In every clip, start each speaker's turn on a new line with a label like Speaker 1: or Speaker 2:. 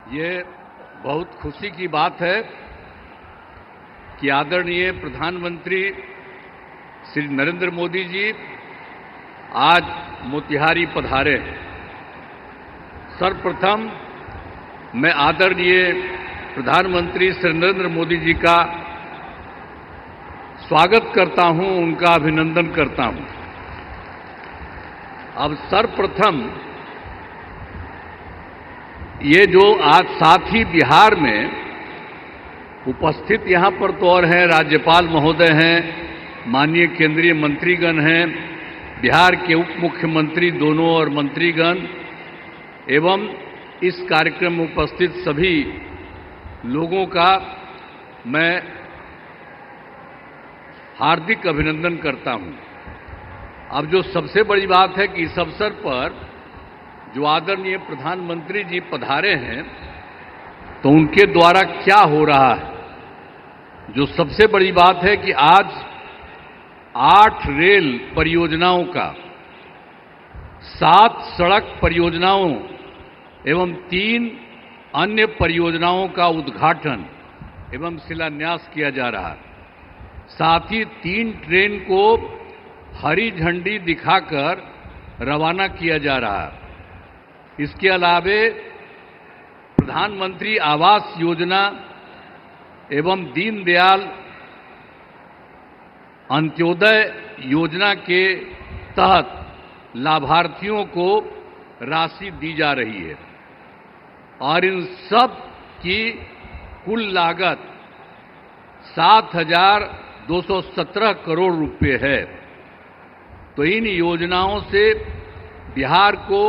Speaker 1: ये बहुत खुशी की बात है कि आदरणीय प्रधानमंत्री श्री नरेंद्र मोदी जी आज मोतिहारी पधारे। सर्वप्रथम मैं आदरणीय प्रधानमंत्री श्री नरेंद्र मोदी जी का स्वागत करता हूं, उनका अभिनंदन करता हूं। अब सर्वप्रथम ये जो आज साथ ही बिहार में उपस्थित यहाँ पर तो और हैं, राज्यपाल महोदय हैं, माननीय केंद्रीय मंत्रीगण हैं, बिहार के उप मुख्यमंत्री दोनों और मंत्रीगण एवं इस कार्यक्रम में उपस्थित सभी लोगों का मैं हार्दिक अभिनंदन करता हूं। अब जो सबसे बड़ी बात है कि इस अवसर पर जो आदरणीय प्रधानमंत्री जी पधारे हैं तो उनके द्वारा क्या हो रहा है। जो सबसे बड़ी बात है कि आज 8 रेल परियोजनाओं का, 7 सड़क परियोजनाओं एवं 3 अन्य परियोजनाओं का उद्घाटन एवं शिलान्यास किया जा रहा है। साथ ही 3 ट्रेन को हरी झंडी दिखाकर रवाना किया जा रहा है। इसके अलावे प्रधानमंत्री आवास योजना एवं दीनदयाल अंत्योदय योजना के तहत लाभार्थियों को राशि दी जा रही है और इन सब की कुल लागत 7,217 करोड़ रुपए है। तो इन योजनाओं से बिहार को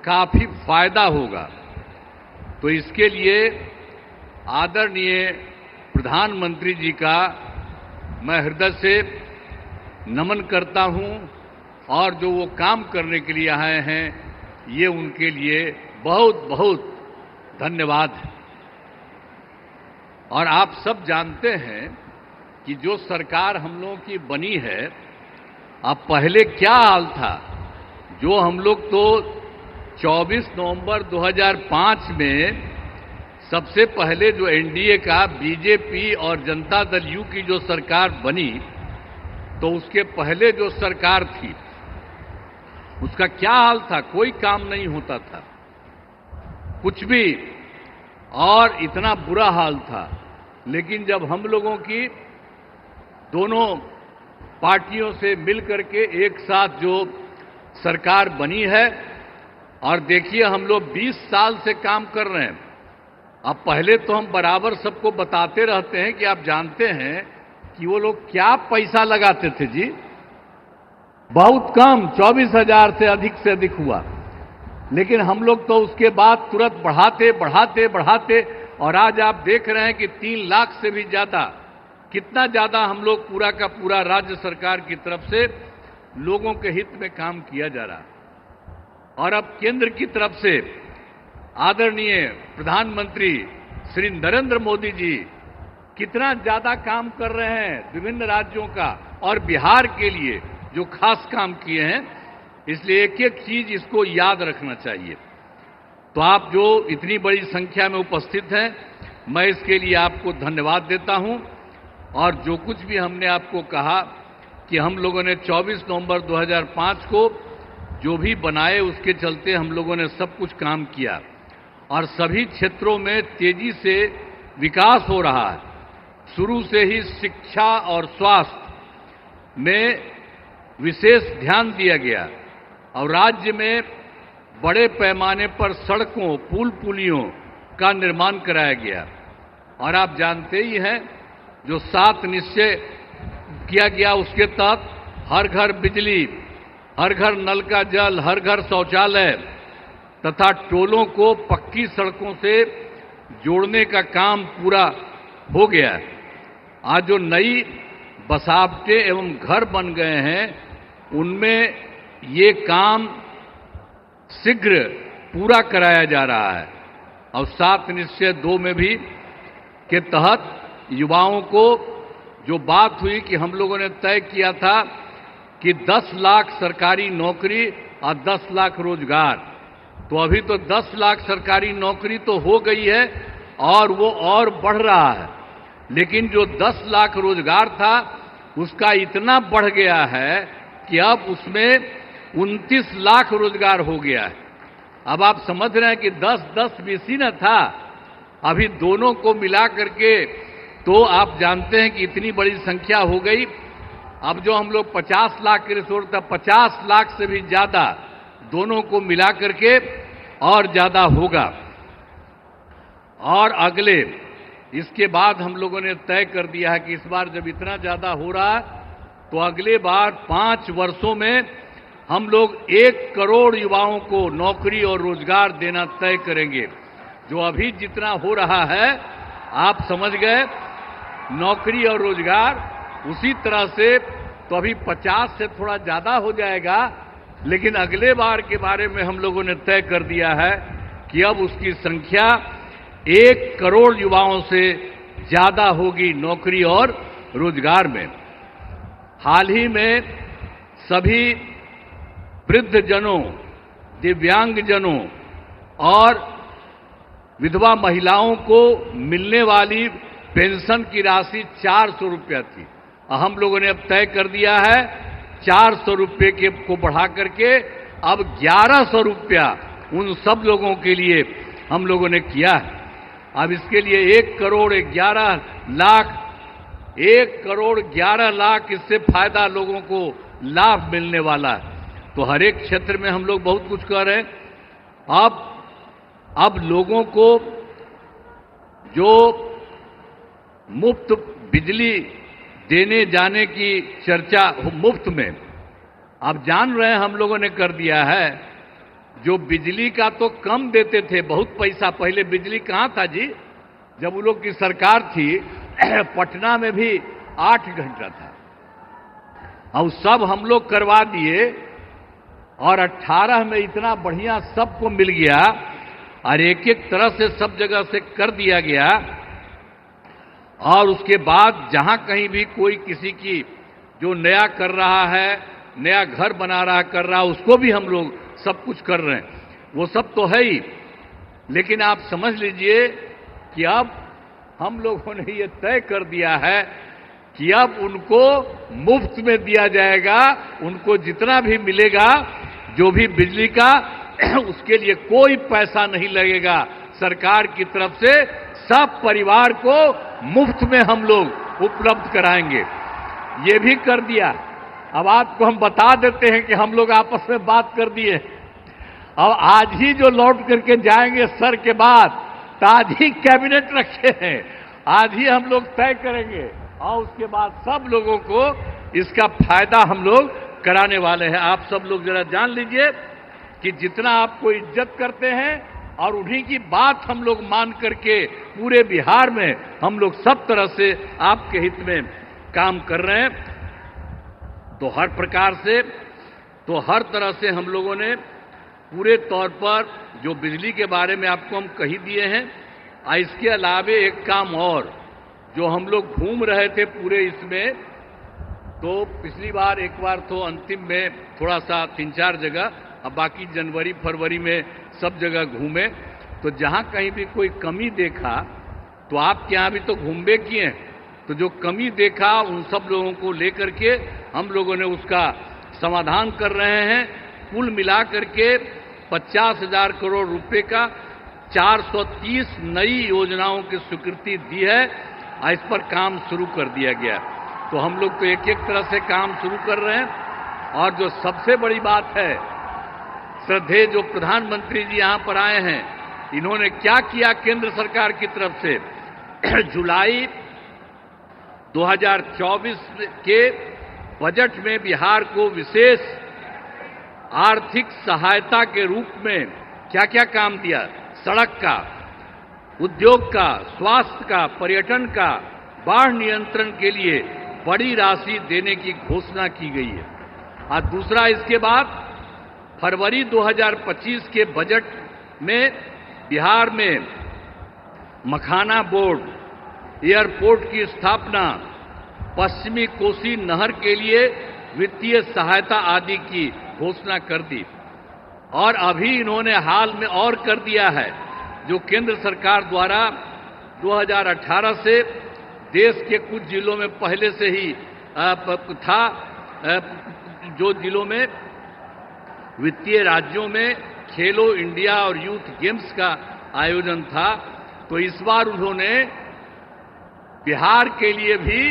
Speaker 1: काफी फायदा होगा। तो इसके लिए आदरणीय प्रधानमंत्री जी का मैं हृदय से नमन करता हूं और जो वो काम करने के लिए आए हैं ये उनके लिए बहुत बहुत धन्यवाद है। और आप सब जानते हैं कि जो सरकार हम लोगों की बनी है, अब पहले क्या हाल था। जो हम लोग तो 24 नवंबर 2005 में सबसे पहले जो एनडीए का बीजेपी और जनता दल यू की जो सरकार बनी, तो उसके पहले जो सरकार थी उसका क्या हाल था। कोई काम नहीं होता था, कुछ भी, और इतना बुरा हाल था। लेकिन जब हम लोगों की दोनों पार्टियों से मिलकर के एक साथ जो सरकार बनी है, और देखिए हम लोग 20 साल से काम कर रहे हैं। अब पहले तो हम बराबर सबको बताते रहते हैं कि आप जानते हैं कि वो लोग क्या पैसा लगाते थे जी, बहुत कम, 24,000 से अधिक हुआ। लेकिन हम लोग तो उसके बाद तुरंत बढ़ाते और आज आप देख रहे हैं कि 3 लाख से भी ज्यादा, कितना ज्यादा हम लोग पूरा का पूरा राज्य सरकार की तरफ से लोगों के हित में काम किया जा रहा है। और अब केंद्र की तरफ से आदरणीय प्रधानमंत्री श्री नरेंद्र मोदी जी कितना ज्यादा काम कर रहे हैं विभिन्न राज्यों का और बिहार के लिए जो खास काम किए हैं। इसलिए एक एक चीज इसको याद रखना चाहिए। तो आप जो इतनी बड़ी संख्या में उपस्थित हैं, मैं इसके लिए आपको धन्यवाद देता हूं। और जो कुछ भी हमने आपको कहा कि हम लोगों ने 24 नवंबर 2005 को जो भी बनाए, उसके चलते हम लोगों ने सब कुछ काम किया और सभी क्षेत्रों में तेजी से विकास हो रहा है। शुरू से ही शिक्षा और स्वास्थ्य में विशेष ध्यान दिया गया और राज्य में बड़े पैमाने पर सड़कों, पुल पुलियों का निर्माण कराया गया। और आप जानते ही हैं जो 7 निश्चय किया गया, उसके तहत हर घर बिजली, हर घर नल का जल, हर घर शौचालय तथा टोलों को पक्की सड़कों से जोड़ने का काम पूरा हो गया है। आज जो नई बसावटें एवं घर बन गए हैं, उनमें ये काम शीघ्र पूरा कराया जा रहा है। और 7 निश्चय 2 में भी के तहत युवाओं को जो बात हुई कि हम लोगों ने तय किया था कि 10 लाख सरकारी नौकरी और 10 लाख रोजगार, तो अभी तो 10 लाख सरकारी नौकरी तो हो गई है और वो और बढ़ रहा है, लेकिन जो 10 लाख रोजगार था उसका इतना बढ़ गया है कि अब उसमें 29 लाख रोजगार हो गया है। अब आप समझ रहे हैं कि 10-10 बीसी न था, अभी दोनों को मिला करके तो आप जानते हैं कि इतनी बड़ी संख्या हो गई। अब जो हम लोग 50 लाख के रिसोर्स था, 50 लाख से भी ज्यादा दोनों को मिला करके और ज्यादा होगा। और अगले इसके बाद हम लोगों ने तय कर दिया है कि इस बार जब इतना ज्यादा हो रहा है तो अगले बार 5 वर्षों में हम लोग 1 करोड़ युवाओं को नौकरी और रोजगार देना तय करेंगे। जो अभी जितना हो रहा है आप समझ गए, नौकरी और रोजगार उसी तरह से तो अभी 50 से थोड़ा ज्यादा हो जाएगा, लेकिन अगले बार के बारे में हम लोगों ने तय कर दिया है कि अब उसकी संख्या 1 करोड़ युवाओं से ज्यादा होगी नौकरी और रोजगार में। हाल ही में सभी वृद्धजनों, दिव्यांगजनों और विधवा महिलाओं को मिलने वाली पेंशन की राशि 400 रुपया थी। हम लोगों ने अब तय कर दिया है 400 रुपये के को बढ़ा करके अब 1100 रुपया उन सब लोगों के लिए हम लोगों ने किया है। अब इसके लिए 1 करोड़ 11 लाख 1 करोड़ 11 लाख इससे फायदा लोगों को लाभ मिलने वाला है। तो हर एक क्षेत्र में हम लोग बहुत कुछ कर रहे हैं। अब लोगों को जो मुफ्त बिजली देने जाने की चर्चा मुफ्त में, आप जान रहे हैं हम लोगों ने कर दिया है। जो बिजली का तो कम देते थे, बहुत पैसा, पहले बिजली कहां था जी, जब उन लोग की सरकार थी पटना में भी 8 घंटा था। अब सब हम लोग करवा दिए और 18 में इतना बढ़िया सबको मिल गया और एक एक तरह से सब जगह से कर दिया गया। और उसके बाद जहां कहीं भी कोई किसी की जो नया कर रहा है, नया घर बना रहा कर रहा, उसको भी हम लोग सब कुछ कर रहे हैं। वो सब तो है ही, लेकिन आप समझ लीजिए कि अब हम लोगों ने ये तय कर दिया है कि अब उनको मुफ्त में दिया जाएगा। उनको जितना भी मिलेगा जो भी बिजली का, उसके लिए कोई पैसा नहीं लगेगा सरकार की तरफ से, सब परिवार को मुफ्त में हम लोग उपलब्ध कराएंगे। ये भी कर दिया। अब आपको हम बता देते हैं कि हम लोग आपस में बात कर दिए। अब आज ही जो लौट करके जाएंगे सर के बाद, तो आज ही कैबिनेट रखे हैं, आज ही हम लोग तय करेंगे और उसके बाद सब लोगों को इसका फायदा हम लोग कराने वाले हैं। आप सब लोग जरा जान लीजिए कि जितना आपको इज्जत करते हैं और उन्हीं की बात हम लोग मान करके पूरे बिहार में हम लोग सब तरह से आपके हित में काम कर रहे हैं। तो हर प्रकार से, तो हर तरह से हम लोगों ने पूरे तौर पर जो बिजली के बारे में आपको हम कही दिए हैं। इसके अलावे एक काम और जो हम लोग घूम रहे थे पूरे इसमें, तो पिछली बार एक बार तो अंतिम में थोड़ा सा 3-4 जगह, अब बाकी जनवरी फरवरी में सब जगह घूमे। तो जहां कहीं भी कोई कमी देखा तो आपके यहां भी तो घूमबे किए हैं, तो जो कमी देखा उन सब लोगों को लेकर के हम लोगों ने उसका समाधान कर रहे हैं। कुल मिलाकर के 50,000 करोड़ रुपए का 430 नई योजनाओं की स्वीकृति दी है और इस पर काम शुरू कर दिया गया। तो हम लोग तो एक एक तरह से काम शुरू कर रहे हैं। और जो सबसे बड़ी बात है, श्रद्धेय जो प्रधानमंत्री जी यहां पर आए हैं, इन्होंने क्या किया केंद्र सरकार की तरफ से जुलाई 2024 के बजट में बिहार को विशेष आर्थिक सहायता के रूप में क्या क्या काम दिया, सड़क का, उद्योग का, स्वास्थ्य का, पर्यटन का, बाढ़ नियंत्रण के लिए बड़ी राशि देने की घोषणा की गई है। और दूसरा, इसके बाद फरवरी 2025 के बजट में बिहार में मखाना बोर्ड, एयरपोर्ट की स्थापना, पश्चिमी कोसी नहर के लिए वित्तीय सहायता आदि की घोषणा कर दी। और अभी इन्होंने हाल में और कर दिया है, जो केंद्र सरकार द्वारा 2018 से देश के कुछ जिलों में पहले से ही था, जो जिलों में वित्तीय राज्यों में खेलो इंडिया और यूथ गेम्स का आयोजन था, तो इस बार उन्होंने बिहार के लिए भी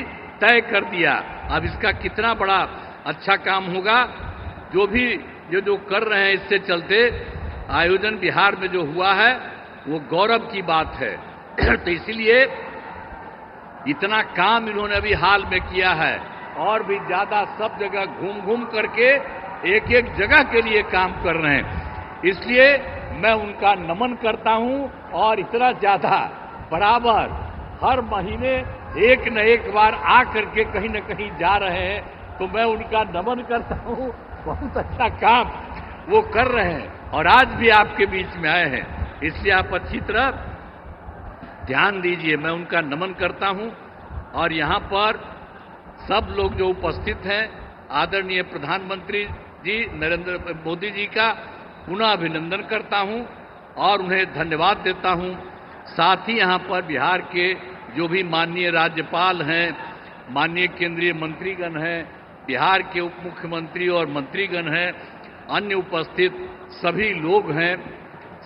Speaker 1: तय कर दिया। अब इसका कितना बड़ा अच्छा काम होगा, जो भी जो कर रहे हैं, इससे चलते आयोजन बिहार में जो हुआ है वो गौरव की बात है। तो इसलिए इतना काम इन्होंने अभी हाल में किया है, और भी ज्यादा सब जगह घूम घूम करके एक एक जगह के लिए काम कर रहे हैं। इसलिए मैं उनका नमन करता हूं, और इतना ज्यादा बराबर हर महीने एक न एक बार आ करके कहीं न कहीं जा रहे हैं, तो मैं उनका नमन करता हूं। बहुत अच्छा काम वो कर रहे हैं, और आज भी आपके बीच में आए हैं, इसलिए आप अच्छी तरह ध्यान दीजिए। मैं उनका नमन करता हूं, और यहां पर सब लोग जो उपस्थित हैं, आदरणीय प्रधानमंत्री जी नरेंद्र मोदी जी का पुनः अभिनंदन करता हूं और उन्हें धन्यवाद देता हूं। साथ ही यहां पर बिहार के जो भी माननीय राज्यपाल हैं, माननीय केंद्रीय मंत्रीगण हैं, बिहार के उप मुख्यमंत्री और मंत्रीगण हैं, अन्य उपस्थित सभी लोग हैं,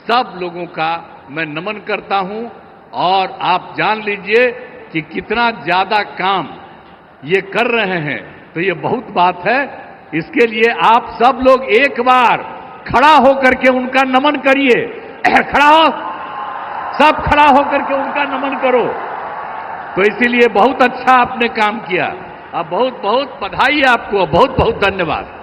Speaker 1: सब लोगों का मैं नमन करता हूं। और आप जान लीजिए कि कितना ज्यादा काम ये कर रहे हैं, तो ये बहुत बात है। इसके लिए आप सब लोग एक बार खड़ा होकर के उनका नमन करिए। खड़ा हो, सब खड़ा होकर के उनका नमन करो। तो इसीलिए बहुत अच्छा आपने काम किया। अब बहुत बहुत बधाई आपको, बहुत बहुत धन्यवाद।